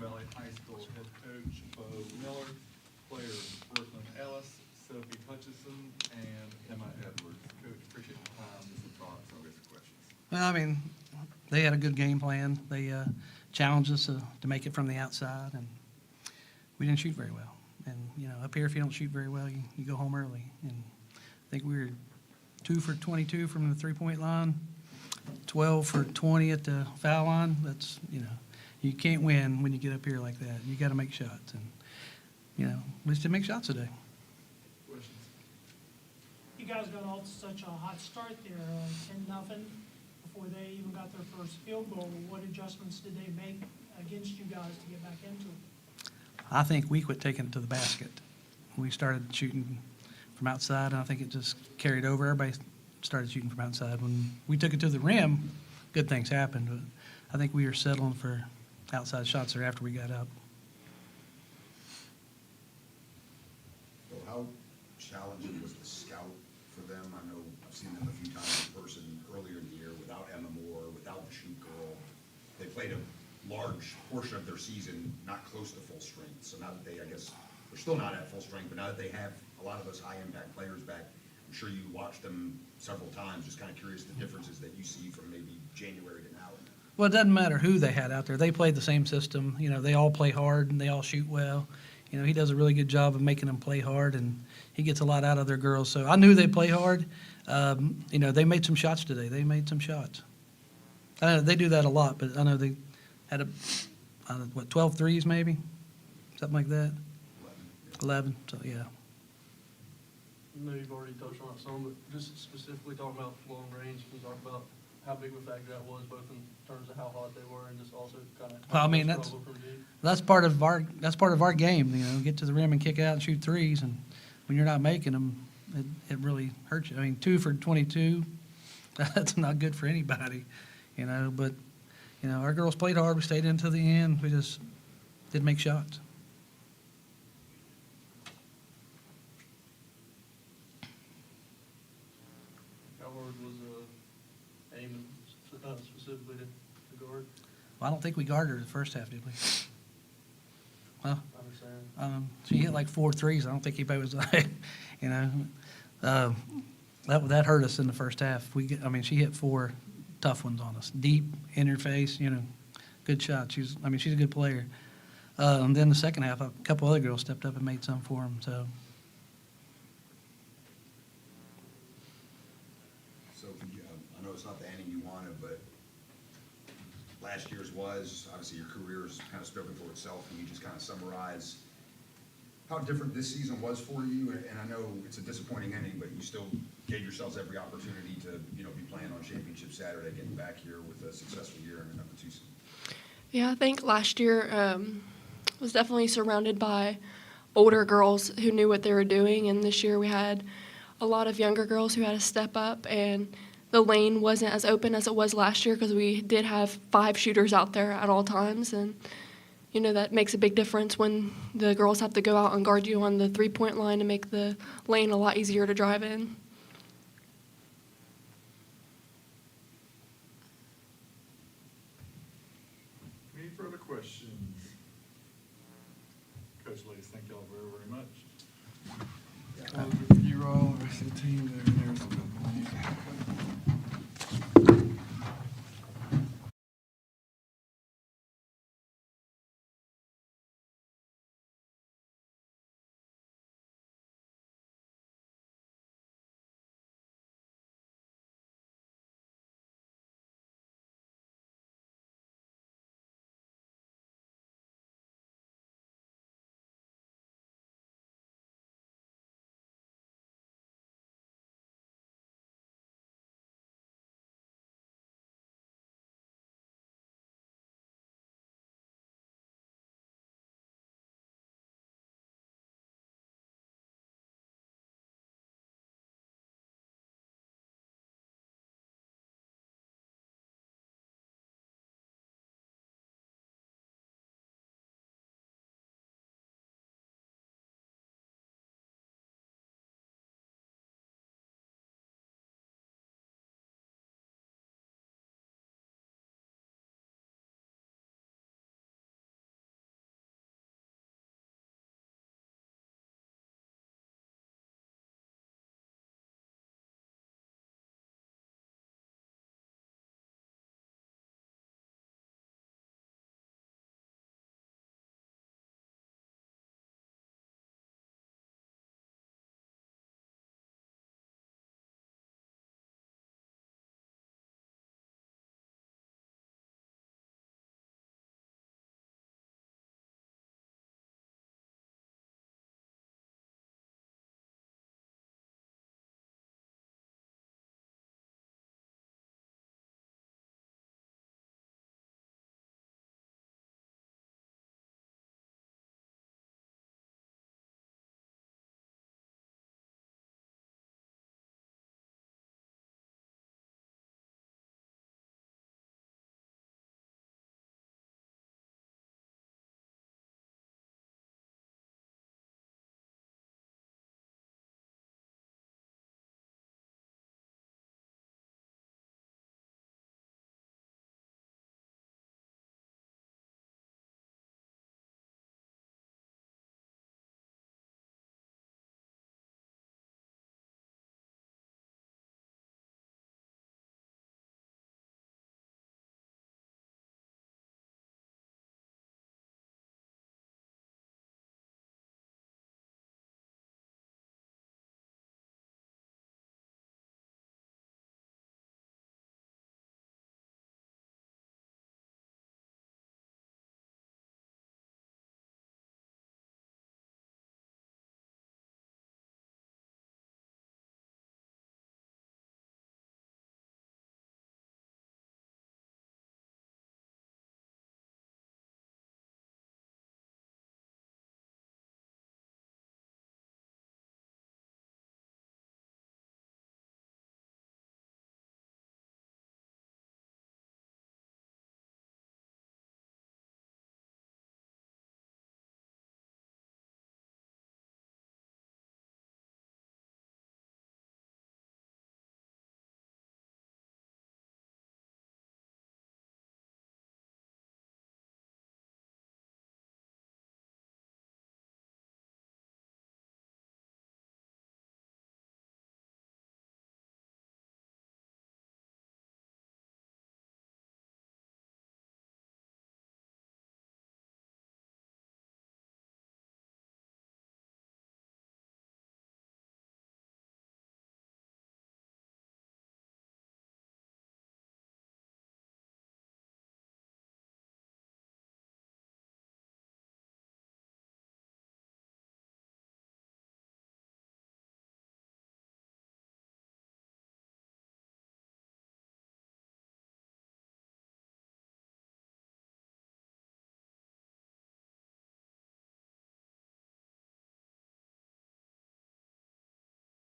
Valley High School head coach Bo Miller, players Brooklyn Ellis, Sophie Hutchison, and Emma Edwards. Coach, appreciate the time. Just some thoughts, I'll get some questions. Well, I mean, they had a good game plan. They challenged us to make it from the outside, and we didn't shoot very well. And, you know, up here, if you don't shoot very well, you go home early. And I think we were 2 for 22 from the three-point line, 12 for 20 at the foul line. That's, you know, you can't win when you get up here like that. You got to make shots. And, you know, we just didn't make shots today. Questions? You guys got off to such a hot start there, 10-0, before they even got their first field goal. What adjustments did they make against you guys to get back into it? I think we quit taking it to the basket. We started shooting from outside, and I think it just carried over. Everybody started shooting from outside. When we took it to the rim, good things happened, but I think we were settling for outside shots there after we got up. So how challenging was the scout for them? I know I've seen them a few times in person earlier in the year without Emma Moore, without the shoot girl. They played a large portion of their season not close to full strength. So now that they, I guess, they're still not at full strength, but now that they have a lot of those high-impact players back, I'm sure you watched them several times. Just kind of curious the differences that you see from maybe January to now. Well, it doesn't matter who they had out there. They played the same system. You know, they all play hard and they all shoot well. You know, he does a really good job of making them play hard, and he gets a lot out of their girls. So I knew they'd play hard. You know, they made some shots today. They made some shots. I know they do that a lot, but I know they had 12 threes maybe? Something like that? 11, so yeah. I know you've already touched on it some, but just specifically talking about long range, can you talk about how big of a factor that was, both in terms of how hot they were and just also kind of Well, I mean, that's part of our game. You know, get to the rim and kick out and shoot threes, and when you're not making them, it really hurts you. I mean, 2 for 22, that's not good for anybody, you know. But you know, our girls played hard. We stayed in to the end. We just didn't make shots. How hard was aiming specifically to guard? Well, I don't think we guarded her the first half, did we? Well, I understand. she hit like 4 threes. I don't think anybody was like, you know, that hurt us in the first half. I mean, she hit 4 tough ones on us, deep in her face. You know, good shot. She's a good player. And then the second half, a couple other girls stepped up and made some for them. So. So I know it's not the ending you wanted, but last year's was, obviously your career's kind of spoken for itself. Can you just kind of summarize how different this season was for you? And I know it's a disappointing ending, but you still gave yourselves every opportunity to, you know, be playing on championship Saturday, getting back here with a successful year in the number 2 seed. Yeah, I think last year was definitely surrounded by older girls who knew what they were doing, and this year we had a lot of younger girls who had to step up, and the lane wasn't as open as it was last year because we did have 5 shooters out there at all times, and you know that makes a big difference when the girls have to go out and guard you on the three-point line to make the lane a lot easier to drive in. Any further questions? Coach Ladies, thank y'all very, very much. Well, good for you all, the rest of the team there.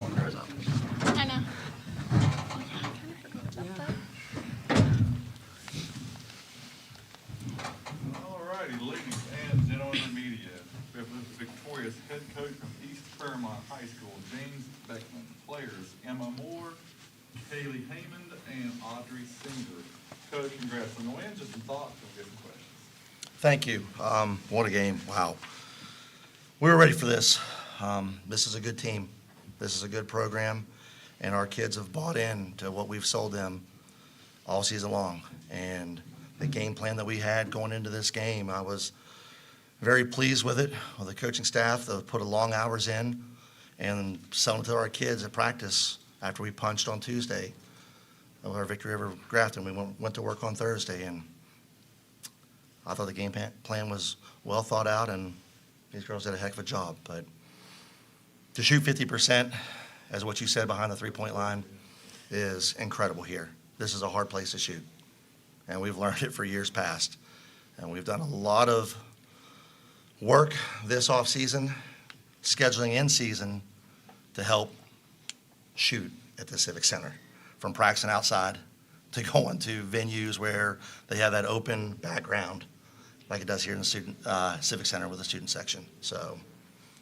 I know. All righty, ladies and gentlemen of the media, we have the victorious head coach from East Fairmont High School, James Beckman. Players, Emma Moore, Kaylee Haymond, and Audrey Singer. Coach, congrats on the win. Just some thoughts, we'll get some questions. Thank you. What a game. Wow. We were ready for this. This is a good team. This is a good program, and our kids have bought in to what we've sold them all season long. And the game plan that we had going into this game, I was very pleased with it, with the coaching staff that put a long hours in and selling it to our kids at practice after we punched on Tuesday of our victory over Grafton. We went to work on Thursday, and I thought the game plan was well thought out, and these girls did a heck of a job. But to shoot 50%, as what you said, behind the three-point line, is incredible here. This is a hard place to shoot, and we've learned it for years past. And we've done a lot of work this offseason, scheduling in season, to help shoot at the Civic Center, from practicing outside to going to venues where they have that open background like it does here in the student Civic Center with the student section. So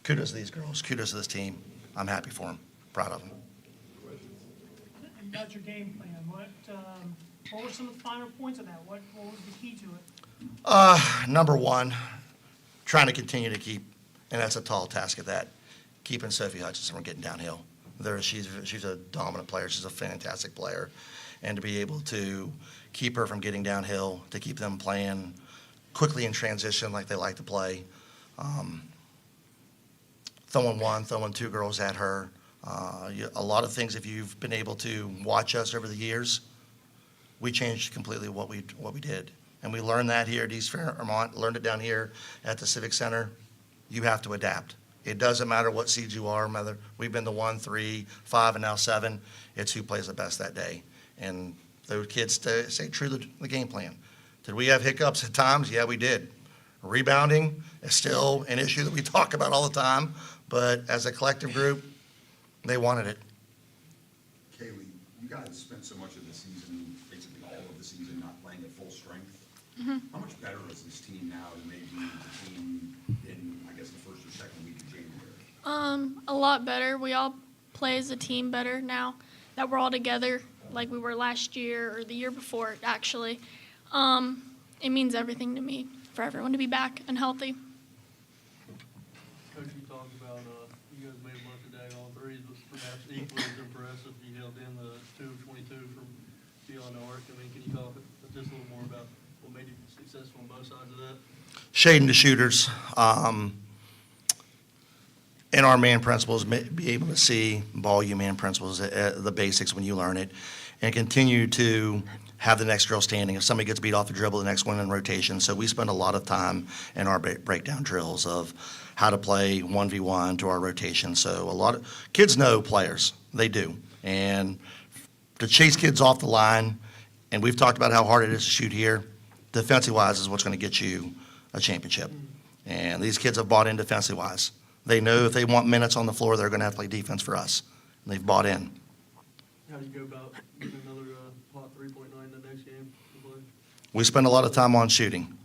kudos to these girls, kudos to this team. I'm happy for them, proud of them. About your game plan, what were some of the finer points of that? What was the key to it? Number one, trying to continue to keep, and that's a tall task at that, keeping Sophie Hutchinson from getting downhill. She's a dominant player. She's a fantastic player. And to be able to keep her from getting downhill, to keep them playing quickly in transition like they like to play. Throwing one, throwing two girls at her. A lot of things, if you've been able to watch us over the years, we changed completely what we did. And we learned that here at East Fairmont, learned it down here at the Civic Center. You have to adapt. It doesn't matter what seed you are, whether we've been the 1, 3, 5, and now 7. It's who plays the best that day. And those kids stay true to the game plan. Did we have hiccups at times? Yeah, we did. Rebounding is still an issue that we talk about all the time, but as a collective group, they wanted it. Kaylee, you guys spent so much of the season, basically all of the season, not playing at full strength. How much better is this team now than maybe the team in, I guess, the first or second week of January? A lot better. We all play as a team better now that we're all together like we were last year or the year before, actually. It means everything to me for everyone to be back and healthy. Coach, you talked about, you guys made a bunch of daggone threes, but perhaps equally as impressive, you held in the 2 of 22 from beyond the arc. I mean, can you talk just a little more about what made you successful on both sides of that? Shading the shooters, and our man principles, be able to see ball you man principles, the basics when you learn it, and continue to have the next girl standing. If somebody gets beat off the dribble, the next one in rotation. So we spend a lot of time in our breakdown drills of how to play 1v1 to our rotation. So a lot of kids know players, they do. And to chase kids off the line, and we've talked about how hard it is to shoot here, defensive-wise is what's going to get you a championship. And these kids have bought in defensive-wise. They know if they want minutes on the floor, they're going to have to play defense for us. And they've bought in. How do you go about getting another hot 3-point night in the next game to play? We spend a lot of time on shooting.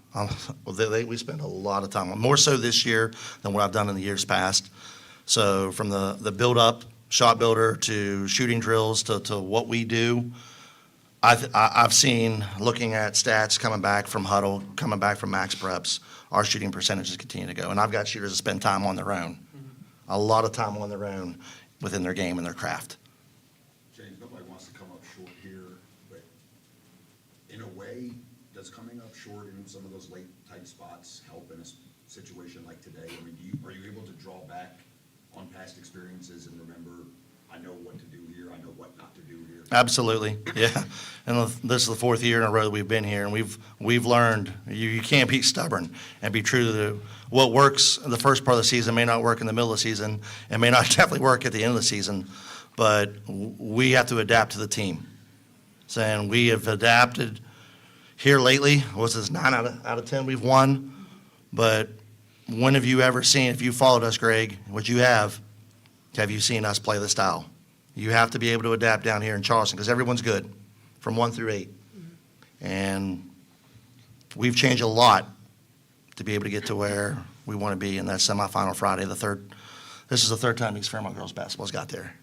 We spend a lot of time, more so this year than what I've done in the years past. So from the build-up, shot builder, to shooting drills, to what we do, I've seen, looking at stats coming back from huddle, coming back from max preps, our shooting percentages continue to go. And I've got shooters that spend time on their own, a lot of time on their own within their game and their craft. James, nobody wants to come up short here, but in a way, does coming up short in some of those late tight spots help in a situation like today? I mean, are you able to draw back on past experiences and remember, I know what to do here, I know what not to do here? Absolutely, yeah. And this is the 4th year in a row that we've been here, and we've learned you can't be stubborn and be true to what works in the first part of the season may not work in the middle of the season, and may not definitely work at the end of the season. But we have to adapt to the team. And we have adapted here lately. What's this, 9 out of 10 we've won? But when have you ever seen, if you followed us, Greg, what you have, have you seen us play the style. You have to be able to adapt down here in Charleston because everyone's good from 1 through 8. And we've changed a lot to be able to get to where we want to be in that semifinal Friday. This is the third time East Fairmont girls basketball's got there.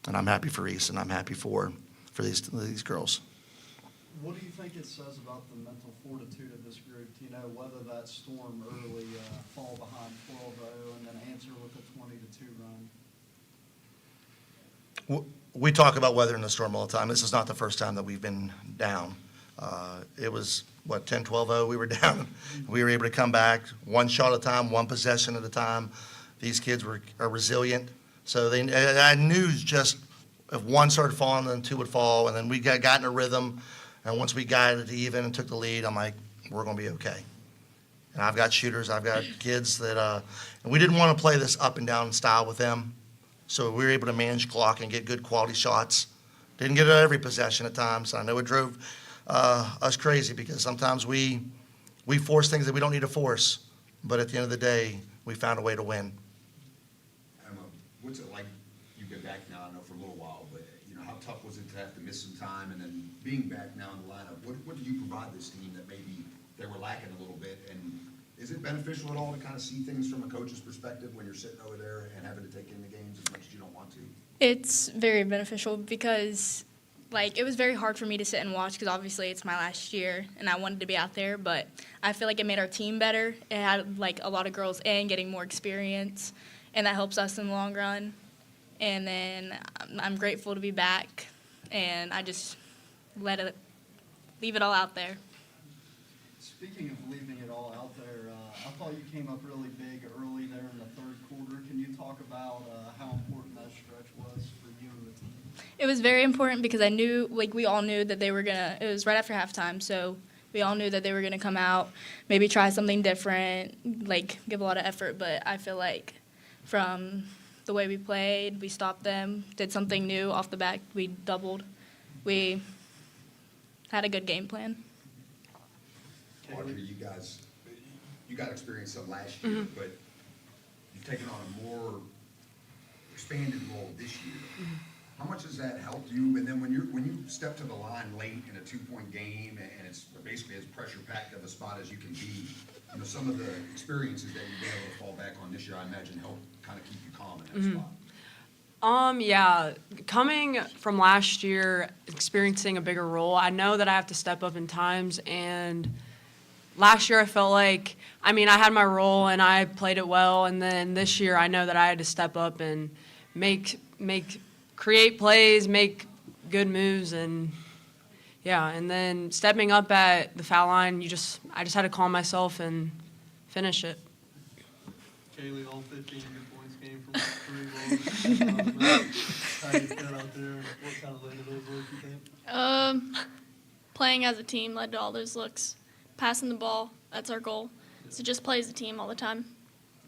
And I'm happy for East, and I'm happy for these girls. What do you think it says about the mental fortitude of this group to, weather that storm early, fall behind 12-0, and then answer with a 20-2 run? We talk about weathering the storm all the time. This is not the first time that we've been down. It was, 10, 12-0 we were down. We were able to come back one shot at a time, one possession at a time. These kids are resilient. So I knew just if one started falling, then two would fall, and then we got in a rhythm. And once we got it even and took the lead, I'm like, we're going to be okay. And I've got shooters, I've got kids that, and we didn't want to play this up and down style with them. So we were able to manage clock and get good quality shots. Didn't get it every possession at times. I know it drove us crazy because sometimes we force things that we don't need to force. But at the end of the day, we found a way to win. Emma, what's it like? You've been back now, I know, for a little while, but how tough was it to have to miss some time and then being back now in the lineup? What did you provide this team that maybe they were lacking a little bit? And is it beneficial at all to kind of see things from a coach's perspective when you're sitting over there and having to take in the games as much as you don't want to? It's very beneficial because, it was very hard for me to sit and watch because obviously it's my last year and I wanted to be out there, but I feel like it made our team better. It had, a lot of girls in getting more experience, and that helps us in the long run. And then I'm grateful to be back, and I just leave it all out there. Speaking of leaving it all out there, I thought you came up really big early there in the third quarter. Can you talk about how important that stretch was for you and the team? It was very important because I knew, we all knew that they were it was right after halftime, so we all knew that they were going to come out, maybe try something different, give a lot of effort, but I feel like from the way we played, we stopped them, did something new off the bat, we doubled. We had a good game plan. Audrey, you got experience some last year, but you've taken on a more expanded role this year. How much has that helped you? And then when you step to the line late in a 2-point game and it's basically as pressure-packed of a spot as you can be, some of the experiences that you've been able to fall back on this year, I imagine, help kind of keep you calm in that spot. Yeah, coming from last year, experiencing a bigger role, I know that I have to step up in times, and last year I felt like, I had my role and I played it well, and then this year I know that I had to step up and create plays, make good moves, and then stepping up at the foul line, I just had to calm myself and finish it. Kaylee, all 15 of your points came from 3 balls. How you felt out there? What kind of led to those looks, you think? Playing as a team led to all those looks. Passing the ball, that's our goal. So just play as a team all the time.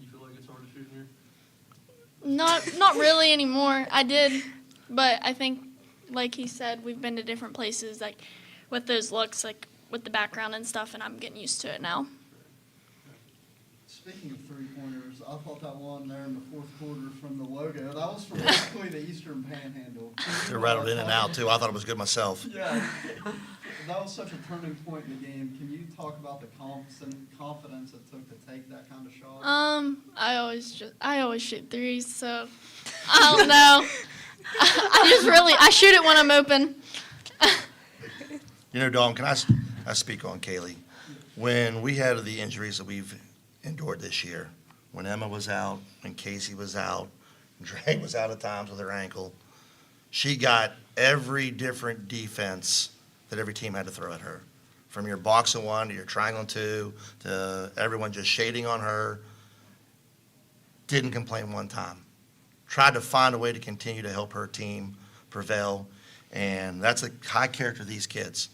You feel like it's hard to shoot in here? Not really anymore. I did, but I think, like he said, we've been to different places, with those looks, with the background and stuff, and I'm getting used to it now. Speaking of three-pointers, I thought that one there in the fourth quarter from the logo, that was from basically the Eastern Panhandle. They rattled in and out, too. I thought it was good myself. Yeah, that was such a turning point in the game. Can you talk about the confidence it took to take that kind of shot? I always shoot threes, so I don't know. I shoot it when I'm open. Dawn, can I speak on Kaylee? When we had the injuries that we've endured this year, when Emma was out, when Casey was out, Dre was out at times with her ankle, she got every different defense that every team had to throw at her. From your box and 1 to your triangle and 2 to everyone just shading on her. Didn't complain one time. Tried to find a way to continue to help her team prevail. And that's a high character of these kids.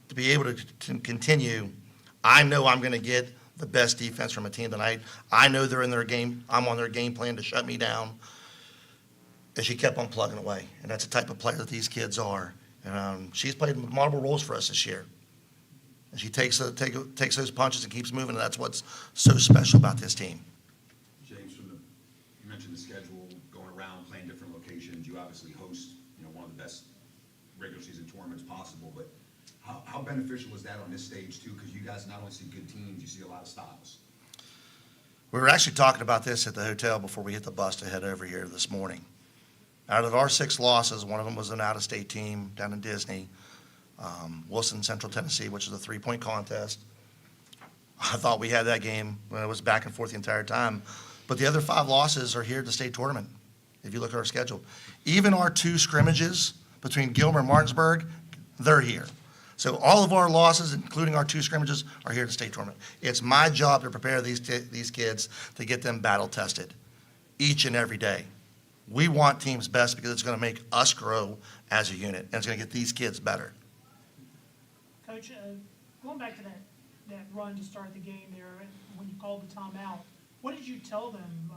To be able to continue, I know I'm going to get the best defense from a team tonight. I know they're in their game. I'm on their game plan to shut me down. And she kept on plugging away. And that's the type of player that these kids are. And she's played multiple roles for us this year. And she takes those punches and keeps moving, and that's what's so special about this team. James, you mentioned the schedule, host, one of the best regular season tournaments possible, but how beneficial is that on this stage too? Because you guys not only see good teams, you see a lot of styles. We were actually talking about this at the hotel before we hit the bus to head over here this morning. Out of our 6 losses, one of them was an out-of-state team down in Disney, Wilson, Central Tennessee, which is a 3-point contest. I thought we had that game when it was back and forth the entire time. But the other 5 losses are here at the state tournament, if you look at our schedule. Even our 2 scrimmages between Gilmer and Martinsburg, they're here. So all of our losses, including our 2 scrimmages, are here at the state tournament. It's my job to prepare these kids to get them battle-tested each and every day. We want teams best because it's going to make us grow as a unit, and it's going to get these kids better. Coach, going back to that run to start the game there, when you called the timeout, what did you tell them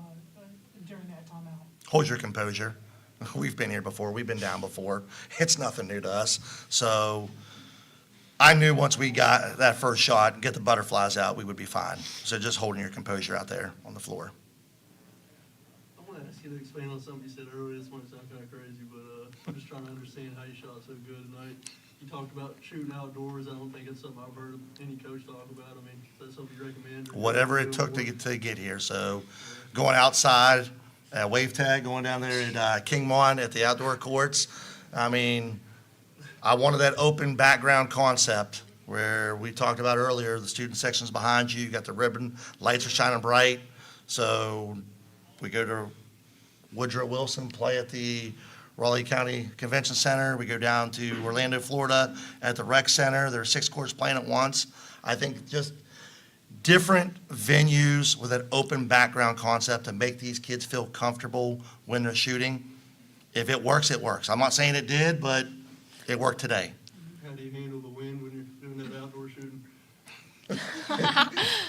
during that timeout? Hold your composure. We've been here before. We've been down before. It's nothing new to us. So I knew once we got that first shot, get the butterflies out, we would be fine. So just holding your composure out there on the floor. I want to ask you to expand on something you said earlier. This might sound kind of crazy, but I'm just trying to understand how you shot so good tonight. You talked about shooting outdoors. I don't think it's something I've heard any coach talk about. I mean, is that something you recommend? Whatever it took to get here. So going outside, wave tag, going down there at Kingmont at the outdoor courts. I mean, I wanted that open background concept where we talked about earlier, the student section's behind you, you got the ribbon, lights are shining bright. So we go to Woodrow Wilson, play at the Raleigh County Convention Center. We go down to Orlando, Florida at the Rec Center. There are 6 courts playing at once. I think just different venues with an open background concept to make these kids feel comfortable when they're shooting. If it works, it works. I'm not saying it did, but it worked today. How do you handle the wind when you're doing that outdoor shooting?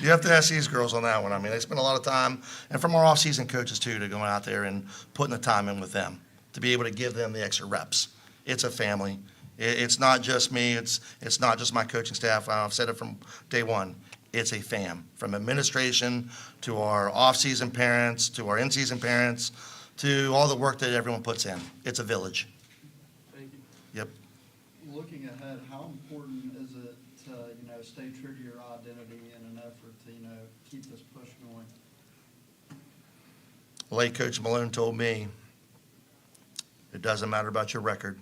You have to ask these girls on that one. I mean, they spend a lot of time, and from our off-season coaches too, to going out there and putting the time in with them, to be able to give them the extra reps. It's a family. It's not just me. It's not just my coaching staff. I've said it from day one. It's a fam, from administration to our off-season parents, to our in-season parents, to all the work that everyone puts in. It's a village. Thank you. Yep. Looking ahead, how important is it to, stay true to your identity in an effort to, keep this push going? Late Coach Malone told me, it doesn't matter about your record.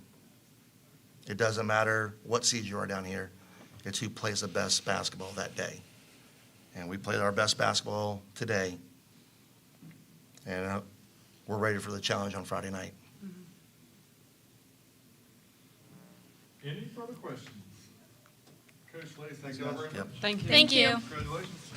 It doesn't matter what seed you are down here. It's who plays the best basketball that day. And we played our best basketball today. And we're ready for the challenge on Friday night. Any further questions? Coach Lee, thank you all very much. Yep. Thank you. Thank you. Congratulations.